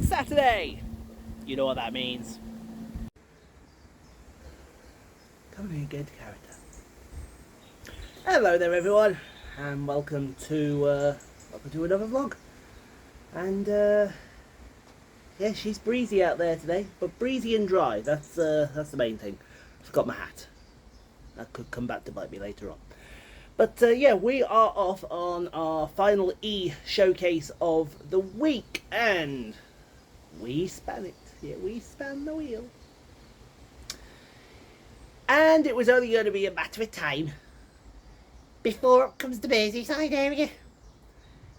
It's Saturday! You know what that means. Come here, good character. Hello there everyone, and welcome to another vlog. And yeah, she's breezy out there today, but breezy and dry, that's the main thing. I forgot my hat. That could come back to bite me later on. But yeah, we are off on our final E showcase of the week, and we span it. Yeah, we span the wheel. And it was only going to be a matter of time before up comes the Merseyside area.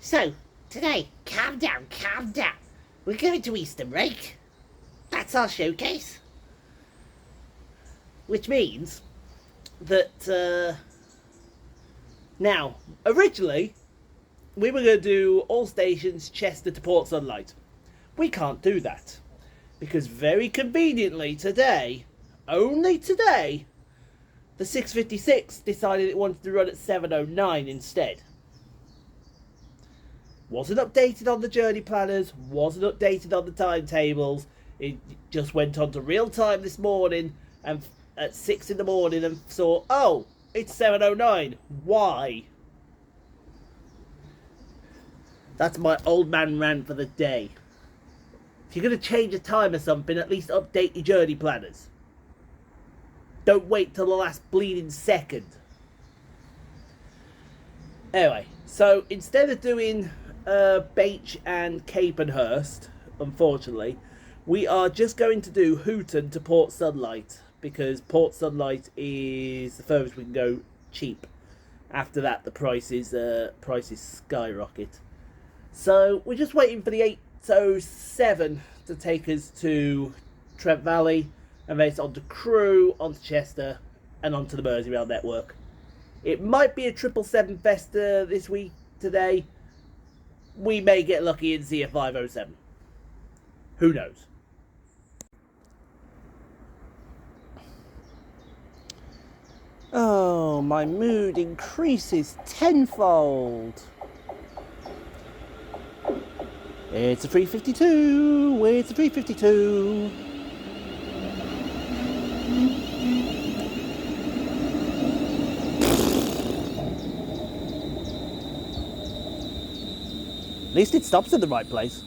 So, today, calm down, calm down. We're going to Eastham Rake. That's our showcase. Which means that, now, originally, we were going to do all stations Chester to Port Sunlight. We can't do that. Because very conveniently today, only today, the 656 decided it wanted to run at 7:09 instead. Wasn't updated on the journey planners, wasn't updated on the timetables. It just went on to real time this morning and at 6 in the morning and saw, oh, it's 7:09. Why? That's my old man rant for the day. If you're going to change a time or something, at least update your journey planners. Don't wait till the last bleeding second. Anyway, so instead of doing Beach and Capenhurst, unfortunately, we are just going to do Hooton to Port Sunlight, because Port Sunlight is the furthest we can go cheap. After that, the prices skyrocket. So we're just waiting for the 8:07 to take us to Trent Valley, and then it's on to Crewe, on to Chester, and on to the Merseyrail network. It might be a 777 Festa this week, today. We may get lucky and see a 507. Who knows? Oh, my mood increases tenfold. It's a 352. It's a 352. At least it stops in the right place.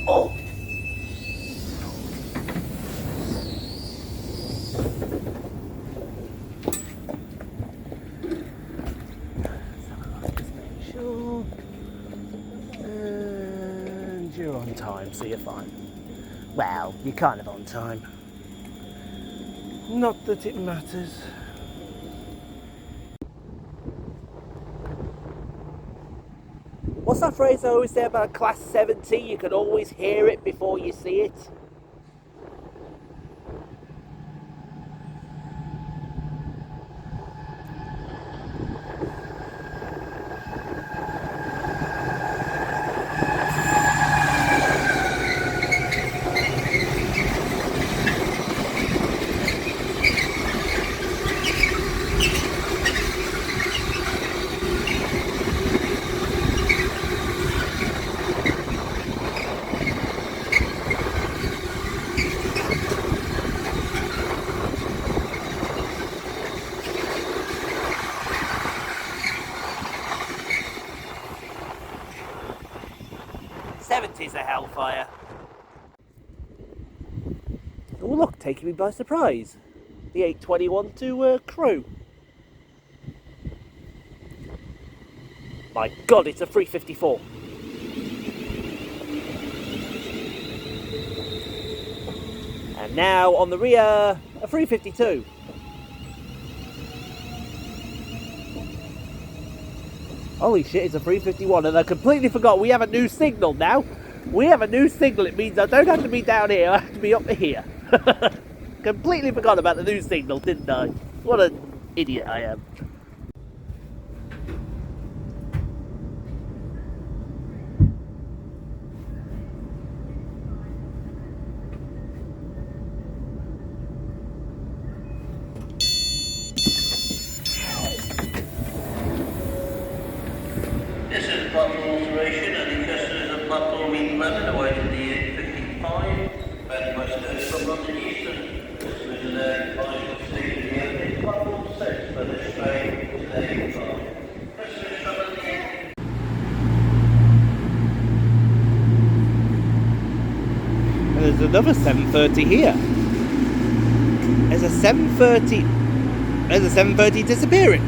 Oh! Sure. And you're on time, so you're fine. Well, you're kind of on time. Not that it matters. What's that phrase I always say about class 70? You can always hear it before you see it. Is a hellfire. Oh look, taking me by surprise. The 821 to Crewe. My God, it's a 354. And now on the rear, a 352. Holy shit, it's a 351, and I completely forgot we have a new signal now. We have a new signal. It means I don't have to be down here, I have to be up here. Completely forgot about the new signal, didn't I? What an idiot I am. another 7:30 here. There's a 7:30. There's a 7:30 disappearing.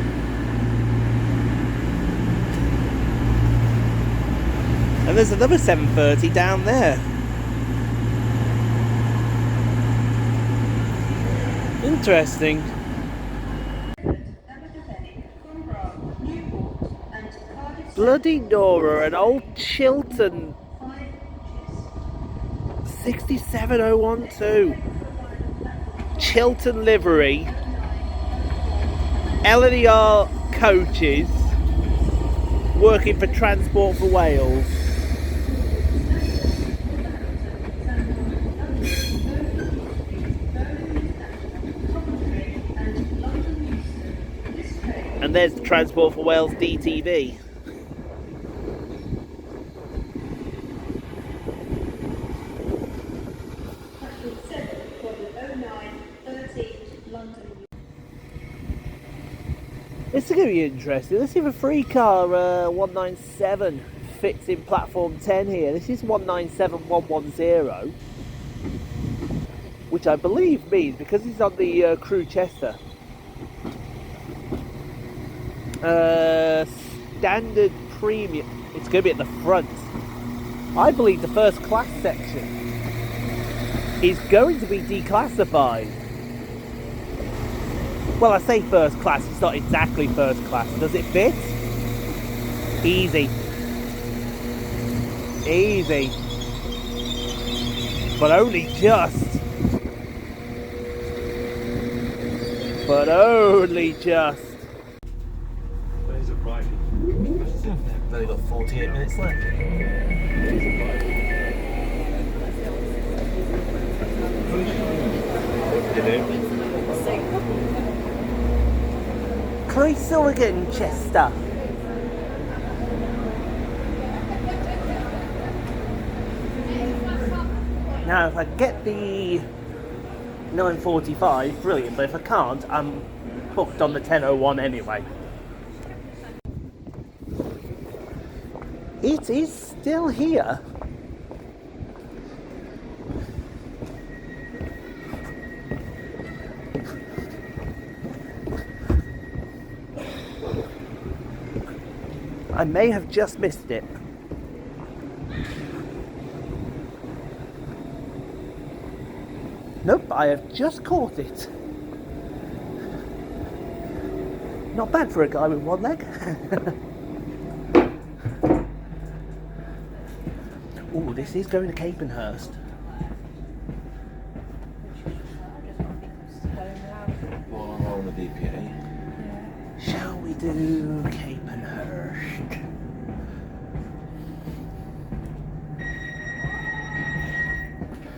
And there's another 7:30 down there. Interesting. Bloody Nora, an old Chilton 67012 Chilton livery, L&ER coaches, working for Transport for Wales. And there's the Transport for Wales DTV. This is going to be interesting. Let's see if a free car 197 fits in platform 10 here. This is 197110, which I believe means, because it's on the Crew Chester, standard premium, it's going to be at the front. I believe the first class section is going to be declassified. Well, I say first class, it's not exactly first class. Does it fit? Easy. Easy. But only just. But only just. Where's it right? We've only got 48 minutes left. Croeso again, Chester. Now, if I get the 9:45, brilliant. But if I can't, I'm booked on the 10:01 anyway. It is still here. I may have just missed it. Nope, I have just caught it. Not bad for a guy with one leg. Oh, this is going to Capenhurst. Well, on the DPA. Shall we do Capenhurst?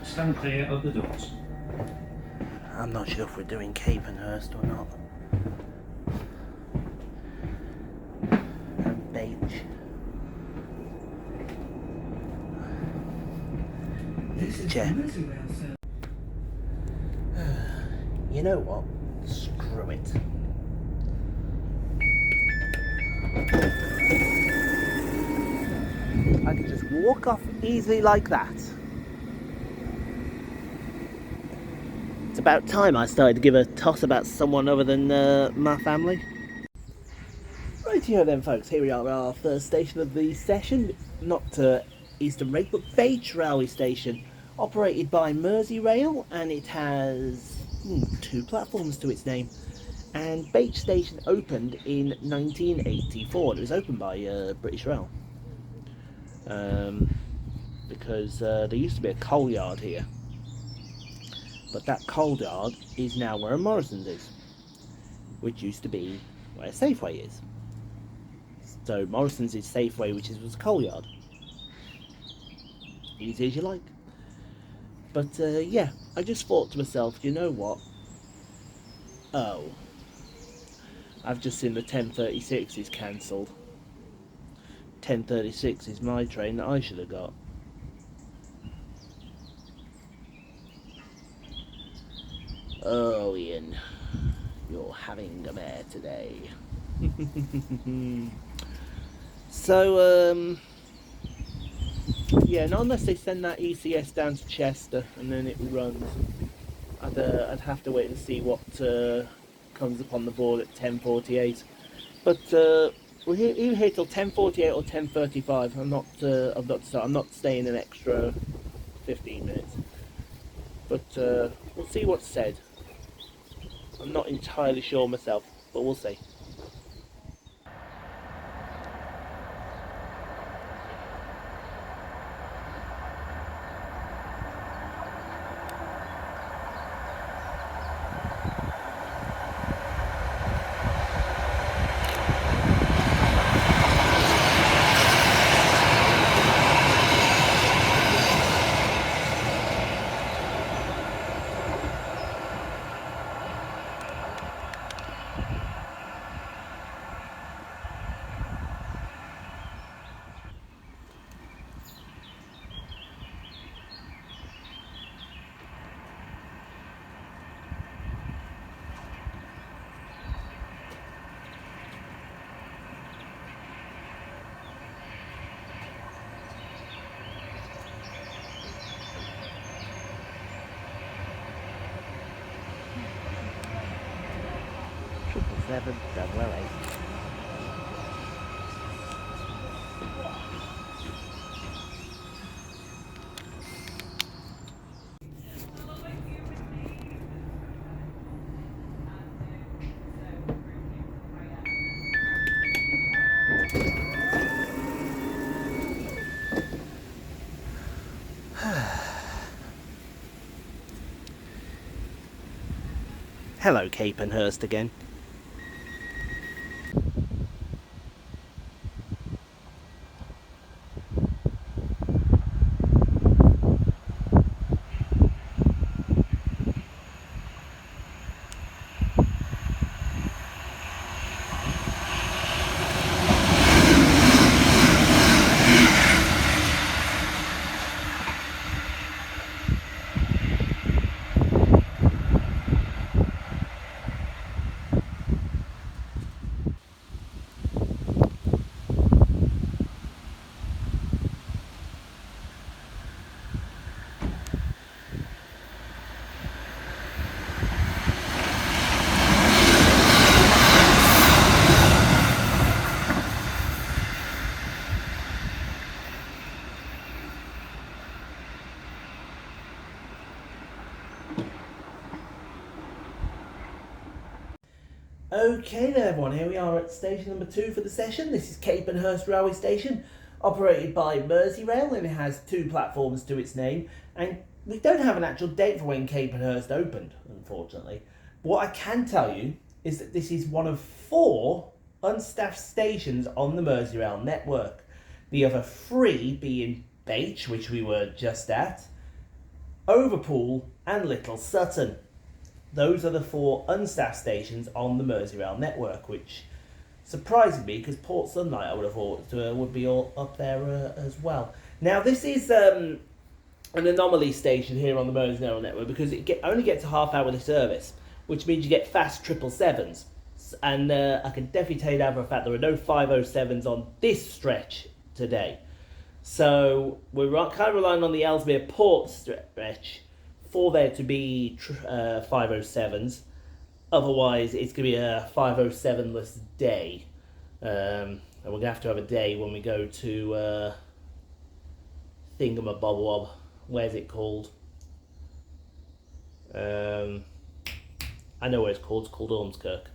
Stand clear of the doors. I'm not sure if we're doing Capenhurst or not. And Beach. This is Merseyrail, sir. You know what? Screw it. I can just walk off easily like that. It's about time I started to give a toss about someone other than my family. Rightio then, folks, here we are at our first station of the session. Not Eastham Rake, but Beach Railway Station, operated by Merseyrail, and it has 2 platforms to its name. And Beach Station opened in 1984. It was opened by British Rail. Because there used to be a coal yard here. But that coal yard is now where a Morrison's is, which used to be where Safeway is. So Morrison's is Safeway, which was a coal yard. Easy as you like. But yeah, I just thought to myself, you know what? Oh, I've just seen the 10:36 is cancelled. 10:36 is my train that I should have got. Oh, Ian, you're having a bear today. So, Yeah, not unless they send that ECS down to Chester and then it runs. I'd have to wait and see what comes upon the board at 10:48. But we're either here till 10:48 or 10:35. I'm not staying an extra 15 minutes. But we'll see what's said. I'm not entirely sure myself, but we'll see. Seven, double eight. Hello, Capenhurst again. Okay then everyone, here we are at station number 2 for the session. This is Capenhurst Railway Station, operated by Merseyrail, and it has 2 platforms to its name. And we don't have an actual date for when Capenhurst opened, unfortunately. But what I can tell you is that this is one of 4 unstaffed stations on the Merseyrail network. The other 3 being Bache, which we were just at, Poole and Little Sutton. Those are the 4 unstaffed stations on the Merseyrail network, which surprised me because Port Sunlight I would have thought would be all up there as well. Now this is an anomaly station here on the Merseyrail network because it only gets a half-hourly service, which means you get fast 777s. And I can definitely tell you that for a fact there are no 507s on this stretch today. So we're kind of relying on the Ellesmere Port stretch for there to be 507s. Otherwise, it's going to be a 507-less day. And we're going to have a day when we go to Thingamabob. Where's it called? I know where it's called. It's called Ormskirk.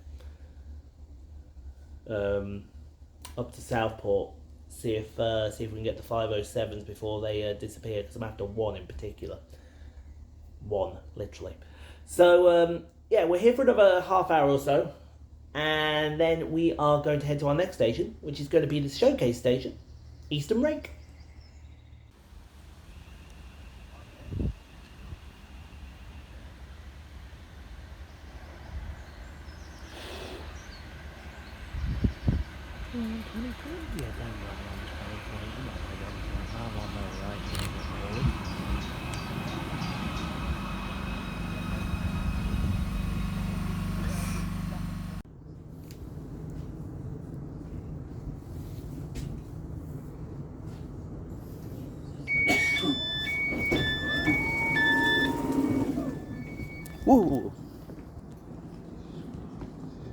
Up to Southport. See if we can get the 507s before they disappear, because I'm after one in particular. One, literally. So, yeah, we're here for another half hour or so, and then we are going to head to our next station, which is going to be the showcase station, Eastham Rake.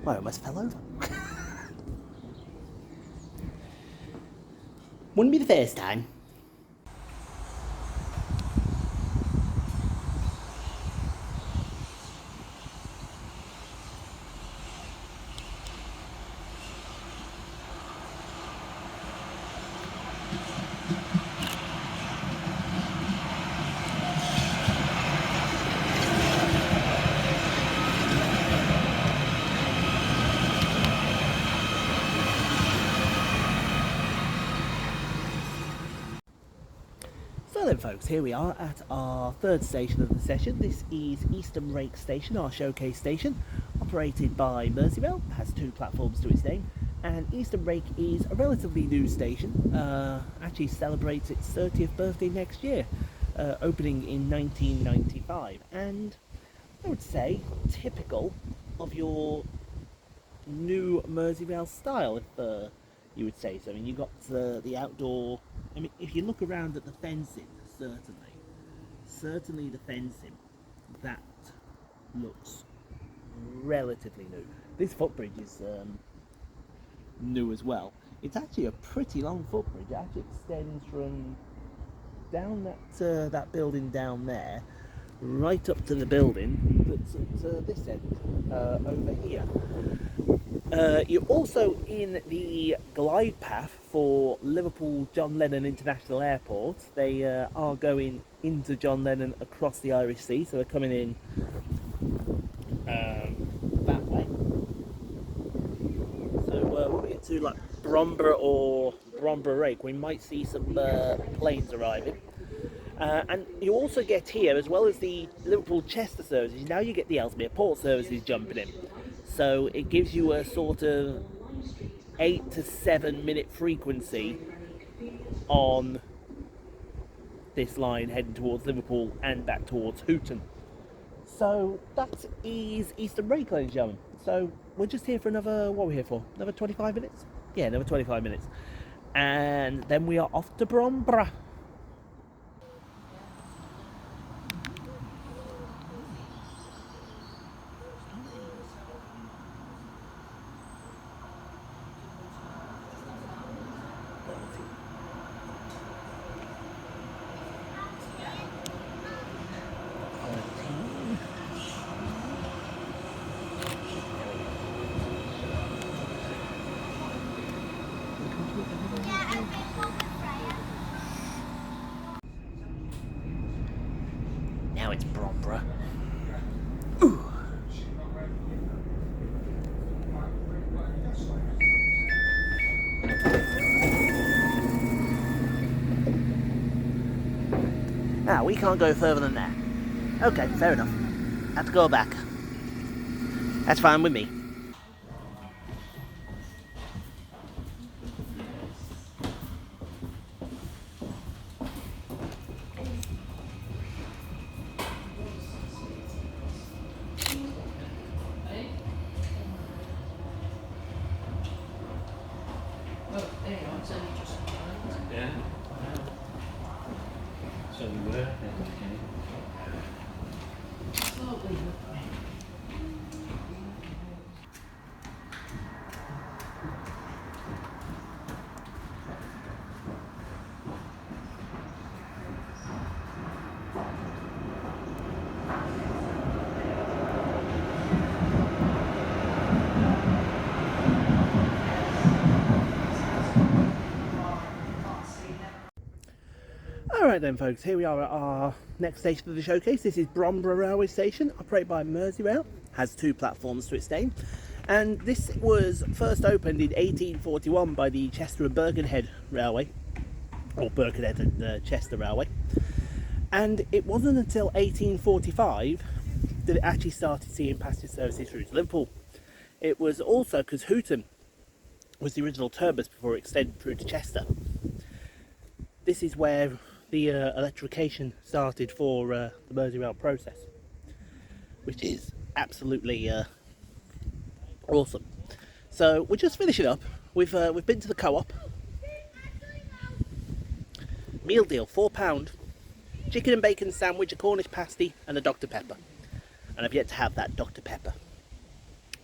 I almost fell over. Wouldn't be the first time. So then folks, here we are at our third station of the session. This is Eastham Rake station, our showcase station, operated by Merseyrail, has 2 platforms to its name, and Eastham Rake is a relatively new station, actually celebrates its 30th birthday next year, opening in 1995, and I would say typical of your new Merseyrail style, if you would say so. I mean, you've got the outdoor. I mean, if you look around at the fencing, certainly the fencing, that looks relatively new. This footbridge is new as well. It's actually a pretty long footbridge. It actually extends from down that building down there, right up to the building that's at this end, over here. You're also in the glide path for Liverpool John Lennon International Airport. They are going into John Lennon across the Irish Sea, so they're coming in that way. So when we get to like Bromborough or Bromborough Rake, we might see some planes arriving. And you also get here, as well as the Liverpool Chester services, now you get the Ellesmere Port services jumping in. So it gives you a sort of 8 to 7 minute frequency on this line heading towards Liverpool and back towards Hooton. So that is Eastham Rake, ladies and gentlemen. So we're just here for another, what are we here for? Another 25 minutes? Yeah, another 25 minutes. And then we are off to Bromborough. Now it's Bromborough. Ooh. Ah, we can't go further than that. Okay, fair enough. Have to go back. That's fine with me. Yeah. So you were. Alright then folks, here we are at our next station of the showcase. This is Bromborough Railway Station, operated by Merseyrail, has 2 platforms to its name, and this was first opened in 1841 by the Chester and Birkenhead Railway, or Birkenhead and Chester Railway, and it wasn't until 1845 that it actually started seeing passenger services through to Liverpool. It was also because Hooton was the original terminus before it extended through to Chester. This is where the electrification started for the Merseyrail process, which is absolutely awesome. So we're just finishing up. We've been to the co-op. Meal deal, £4, chicken and bacon sandwich, a Cornish pasty, and a Dr Pepper. And I've yet to have that Dr Pepper.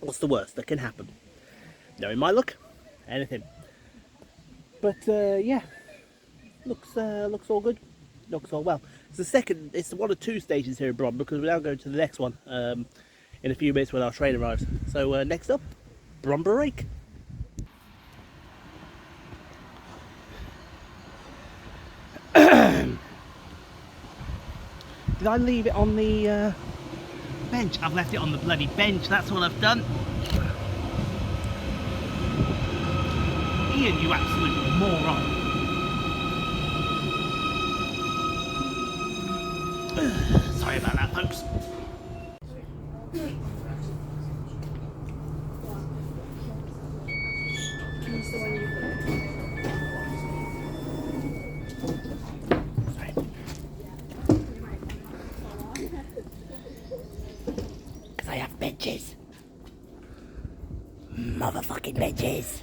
What's the worst that can happen? Knowing my luck, anything. But yeah, looks all good. Looks all well. It's one of two stations here in Brom, because we're now going to the next one in a few minutes when our train arrives. So next up, Bromborough Rake. Did I leave it on the bench? I've left it on the bloody bench, that's what I've done. Ian, you absolute moron. Sorry about that, folks. Because I have benches. Motherfucking benches.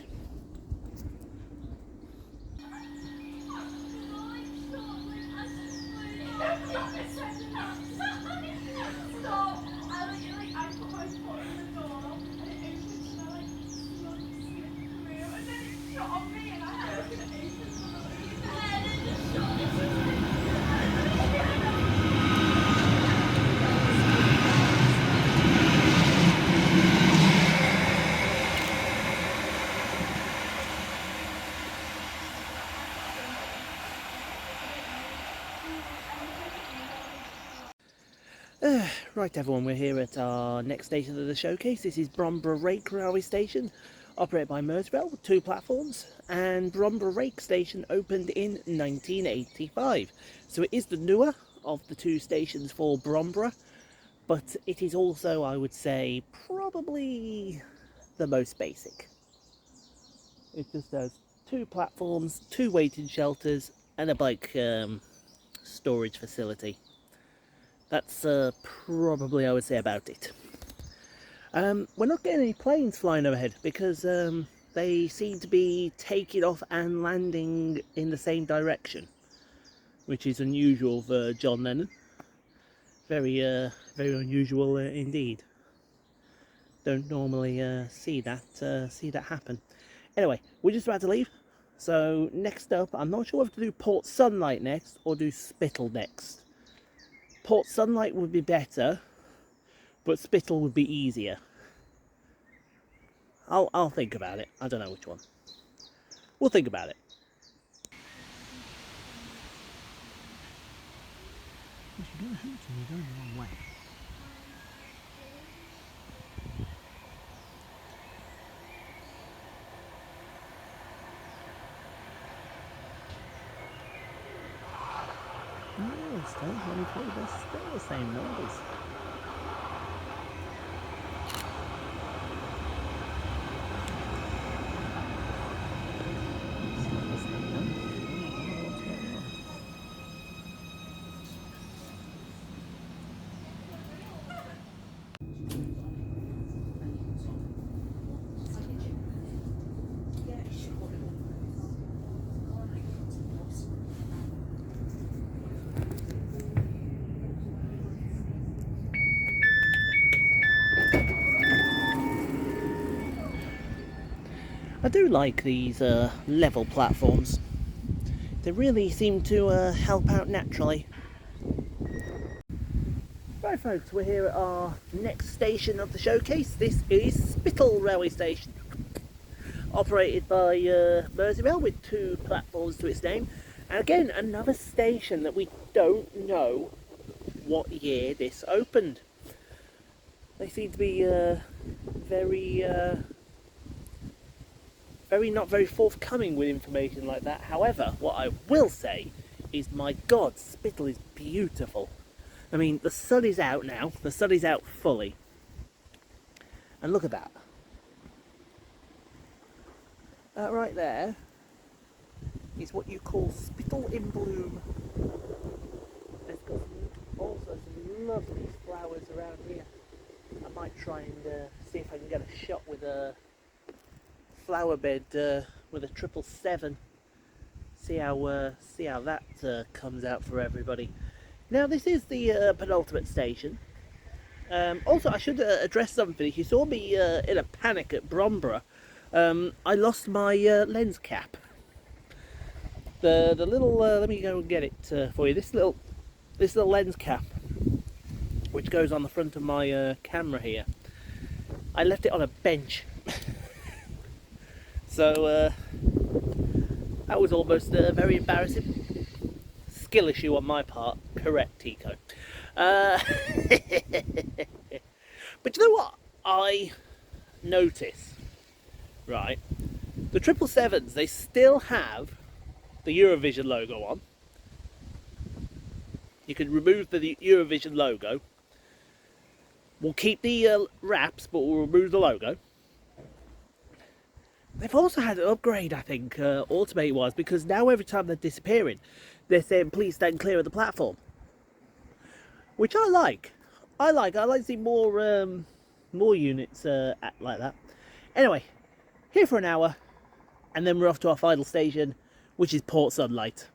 Right everyone, we're here at our next station of the showcase. This is Bromborough Rake railway station, operated by Merseyrail with 2 platforms, and Bromborough Rake station opened in 1985. So it is the newer of the 2 stations for Bromborough, but it is also, I would say, probably the most basic. It just has 2 platforms, 2 waiting shelters, and a bike storage facility. That's probably, I would say, about it. We're not getting any planes flying overhead because they seem to be taking off and landing in the same direction, which is unusual for John Lennon. Very unusual indeed. Don't normally see that happen. Anyway, we're just about to leave. So next up, I'm not sure whether to do Port Sunlight next or do Spital next. Port Sunlight would be better, but Spital would be easier. I'll think about it. I don't know which one. We'll think about it. If you go to Hooton, you're going the wrong way. No, they're still the same numbers. I do like these level platforms. They really seem to help out naturally. Right folks, we're here at our next station of the showcase. This is Spital railway station, operated by Merseyrail with 2 platforms to its name. And again, another station that we don't know what year this opened. They seem to be not very forthcoming with information like that. However, what I will say is, my God, Spital is beautiful. I mean, the sun is out now. The sun is out fully. And look at that. That right there is what you call Spital in bloom. There's got also some lovely flowers around here. I might try and see if I can get a shot with a flower bed with a 777. See how that comes out for everybody. Now this is the penultimate station. Also, I should address something. If you saw me in a panic at Bromborough, I lost my lens cap. The little let me go and get it for you. This little lens cap, which goes on the front of my camera here. I left it on a bench, so that was almost very embarrassing. Skill issue on my part. Correct, Tico. But you know what I notice, right? The 777s, they still have the Eurovision logo on. You can remove the Eurovision logo. We'll keep the wraps, but we'll remove the logo. They've also had an upgrade, I think, automated-wise, because now every time they're disappearing, they're saying, please stand clear of the platform. Which I like. I like to see more units act like that. Anyway, here for an hour, and then we're off to our final station, which is Port Sunlight.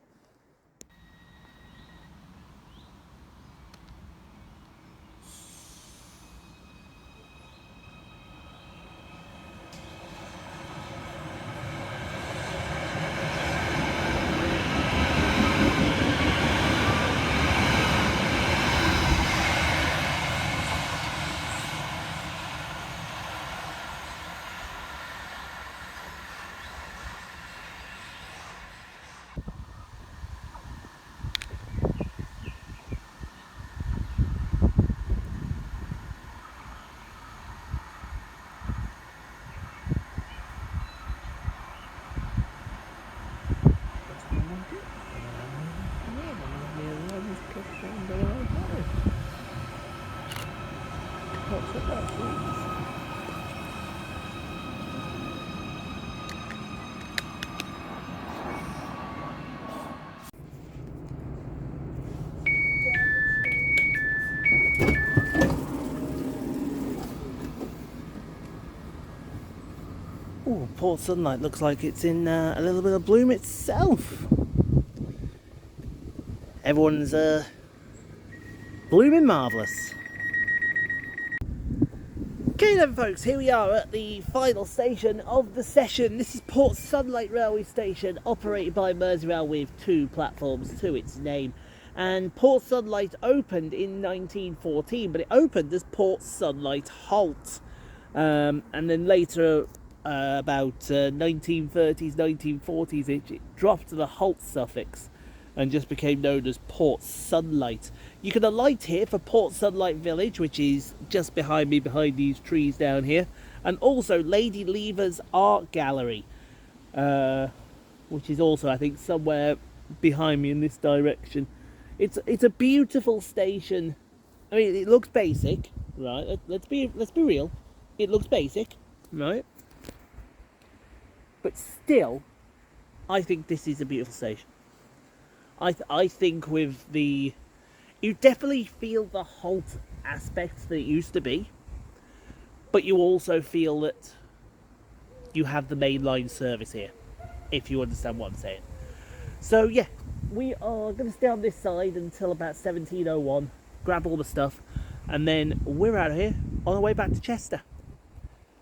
Ooh, Port Sunlight looks like it's in a little bit of bloom itself. Everyone's blooming marvellous. Okay then folks, here we are at the final station of the session. This is Port Sunlight Railway Station, operated by Merseyrail with 2 platforms to its name. And Port Sunlight opened in 1914, but it opened as Port Sunlight Halt. And then later, about 1930s, 1940s, it dropped to the Halt suffix and just became known as Port Sunlight. You can alight here for Port Sunlight Village, which is just behind me, behind these trees down here, and also Lady Lever's Art Gallery, which is also, I think, somewhere behind me in this direction. It's a beautiful station. I mean, it looks basic, right? Let's be real. It looks basic, right? But still, I think this is a beautiful station. I think with the... You definitely feel the Halt aspects that it used to be, but you also feel that you have the mainline service here, if you understand what I'm saying. So yeah, we are going to stay on this side until about 17:01, grab all the stuff, and then we're out of here on our way back to Chester.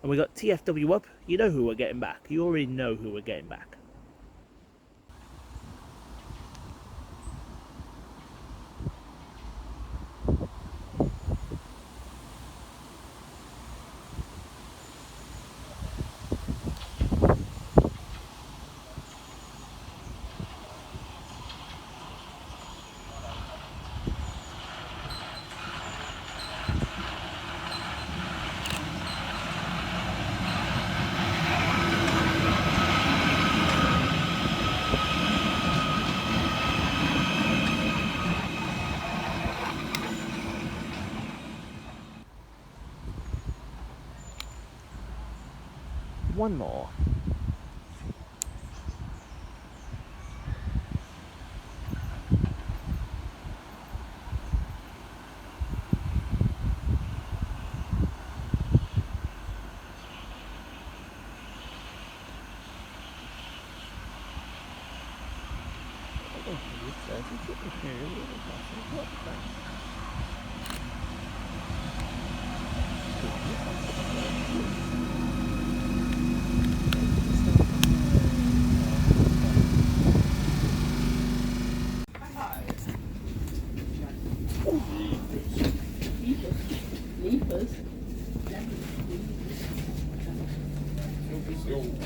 And we got TFW up. You know who we're getting back. You already know who we're getting back. One more. Excuse me.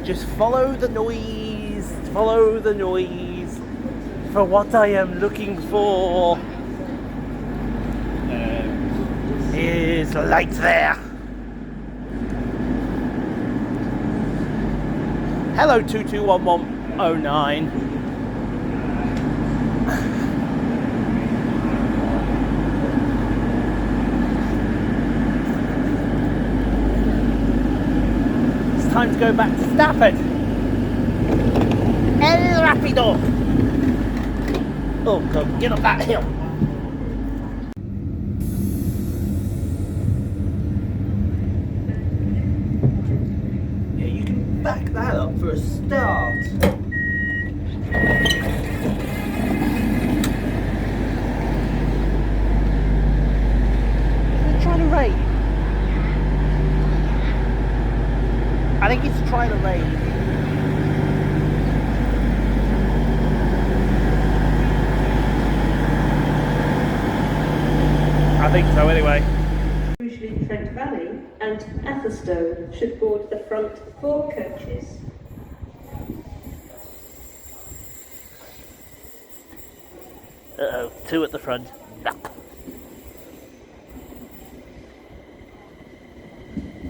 Just follow the noise for what I am looking for. Is light there. Hello 221109. Time to go back to Stafford. El Rapido. Oh, God, get up that hill. Yeah, you can back that up for a start. Is it trying to rain? I think it's trying to rain. I think so anyway. Usually Trent Valley and Atherstone should board the front 4 coaches. Uh-oh, 2 at the front. Yuck.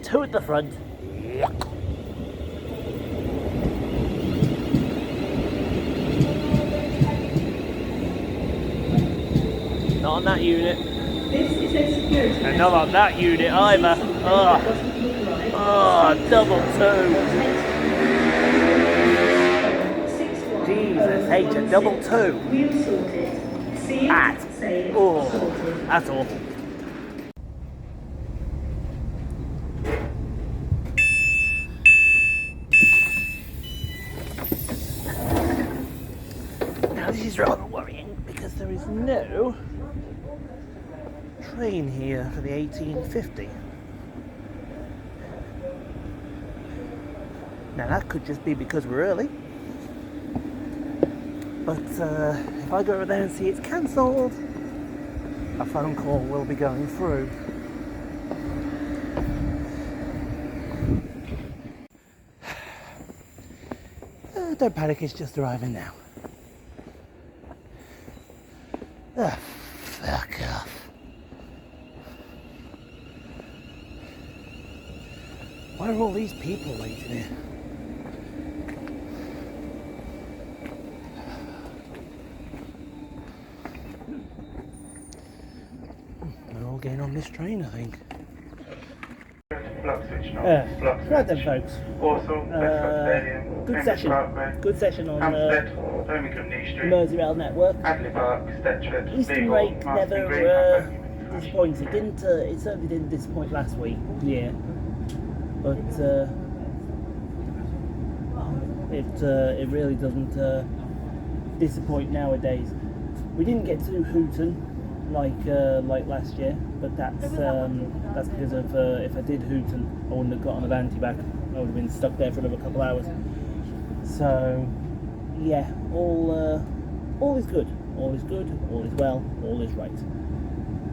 2 at the front. Yuck. Not on that unit. This is a security. And not on that unit either. Oh, double 2. Jesus H, a double 2. Wheel sorted. See it, say it, sorted. That's awful. Now this is rather worrying because there is no train here for the 1850. Now that could just be because we're early, but if I go over there and see it's cancelled, a phone call will be going through. Don't panic, it's just arriving now. Fuck off. Why are all these people waiting here? They're all getting on this train, I think. Right then, folks. Good session. Good session on Merseyrail network. Eastham Rake never disappointed. It certainly didn't disappoint last week. Yeah. But it really doesn't disappoint nowadays. We didn't get to Hooton like last year, but that's because of if I did Hooton, I wouldn't have got on the Vanty back. I would have been stuck there for another couple hours. So yeah, all is good. All is good. All is well. All is right.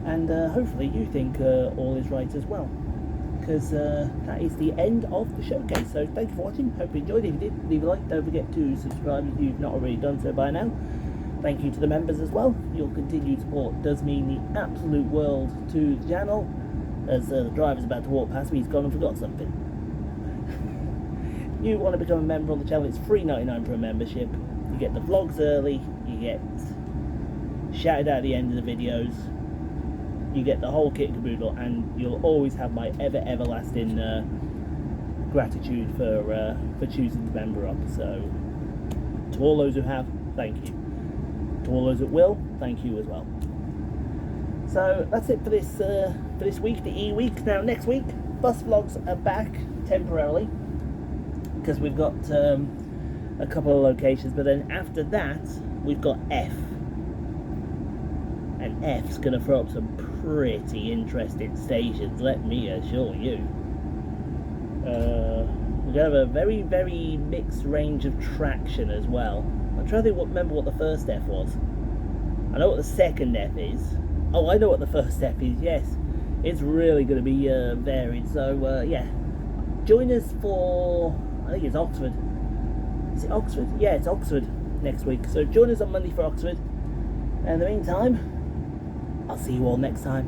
And hopefully you think all is right as well. Because that is the end of the showcase. So thank you for watching. Hope you enjoyed. If you did, leave a like. Don't forget to subscribe if you've not already done so by now. Thank you to the members as well. Your continued support does mean the absolute world to the channel. As the driver's about to walk past me, he's gone and forgot something. You want to become a member on the channel, it's $3.99 for a membership. You get the vlogs early, you get shouted out at the end of the videos, you get the whole kit and caboodle, and you'll always have my everlasting gratitude for choosing to member up. So to all those who have, thank you. To all those that will, thank you as well. So that's it for this week, the E-week. Now next week, bus vlogs are back temporarily because we've got a couple of locations, but then after that we've got F, and F's going to throw up some pretty interesting stations, let me assure you. We're going to have a very, very mixed range of traction as well. I'm trying to remember what the first F was. I know what the second F is. Oh, I know what the first F is, yes. It's really going to be varied, so yeah. Join us for, I think it's Oxford. Is it Oxford? Yeah, it's Oxford next week. So join us on Monday for Oxford. And in the meantime, I'll see you all next time.